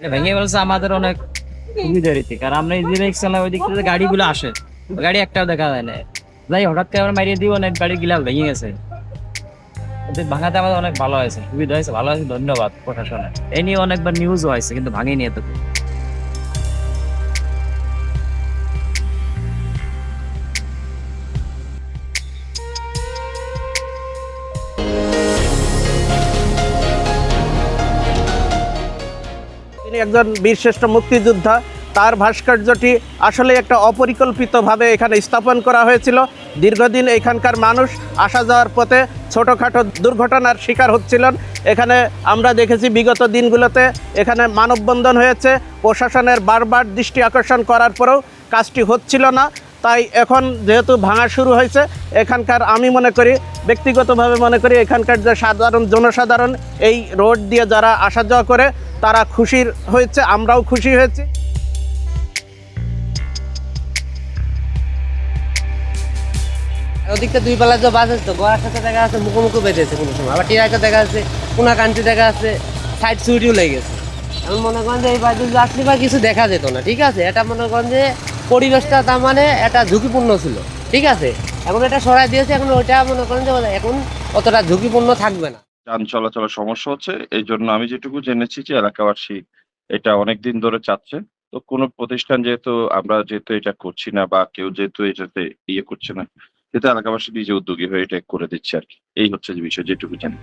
ভেঙে বলছে আমাদের অনেক সুবিধার দিক, আর আমরা এই দিকে ওই দিক থেকে গাড়িগুলো আসে, গাড়ি একটাও দেখা যায় না। যাই হঠাৎ করে আমরা মারিয়ে দিব, অনেক গাড়ি গিলাস ভেঙে গেছে। ওদের ভাঙাতে আমাদের অনেক ভালো হয়েছে, সুবিধা হয়েছে, ভালো হয়েছে, ধন্যবাদ প্রশাসনের। এই নিয়ে অনেকবার নিউজও হয়েছে, কিন্তু ভাঙেনি এতটুকু। তিনি একজন বীরশ্রেষ্ঠ মুক্তিযোদ্ধা। তার ভাস্কর্যটি আসলে একটা অপরিকল্পিতভাবে এখানে স্থাপন করা হয়েছিল। দীর্ঘদিন এখানকার মানুষ আসা যাওয়ার পথে ছোটোখাটো দুর্ঘটনার শিকার হচ্ছিলেন। এখানে আমরা দেখেছি বিগত দিনগুলোতে এখানে মানববন্ধন হয়েছে, প্রশাসনের বারবার দৃষ্টি আকর্ষণ করার পরেও কাজটি হচ্ছিল না। তাই এখন যেহেতু ভাঙা শুরু হয়েছে, এখানকার আমি মনে করি, ব্যক্তিগতভাবে মনে করি, এখানকার যে সাধারণ জনসাধারণ এই রোড দিয়ে যারা আসা যাওয়া করে তারা খুশির হয়েছে, আমরাও খুশি হয়েছি। ওদিকটা দুই পাল্লা যে বাস আছে, তো গোয়ার সাথে দেখা আছে মুখোমুখি বেঁধেছে কোনো সময়, আবার টিরাকে দেখা আছে কোনা কান্ট্রি দেখা আছে সাইড সুইটিও লেগে গেছে। আমি মনে করেন যে এই বাড়িতে যদি আসলে বা কিছু দেখা যেত না, ঠিক আছে। এটা মনে করেন যে পরিবেশটা তার মানে এটা ঝুঁকিপূর্ণ ছিল, ঠিক আছে। এখন এটা সরাই দিয়েছে, এখন ওইটা মনে করেন যে এখন অতটা ঝুঁকিপূর্ণ থাকবে না। যান চলাচলের সমস্যা হচ্ছে, এই জন্য আমি যেটুকু জেনেছি যে এলাকাবাসী এটা অনেকদিন ধরে চাচ্ছে। তো কোনো প্রতিষ্ঠান যেহেতু আমরা যেহেতু এটা করছি না, বা কেউ যেহেতু এটাতে করছে না, সেহেতু এলাকাবাসী নিজে উদ্যোগী হয়ে এটা করে দিচ্ছে আর কি। এই হচ্ছে যে বিষয় যেটুকু জানি।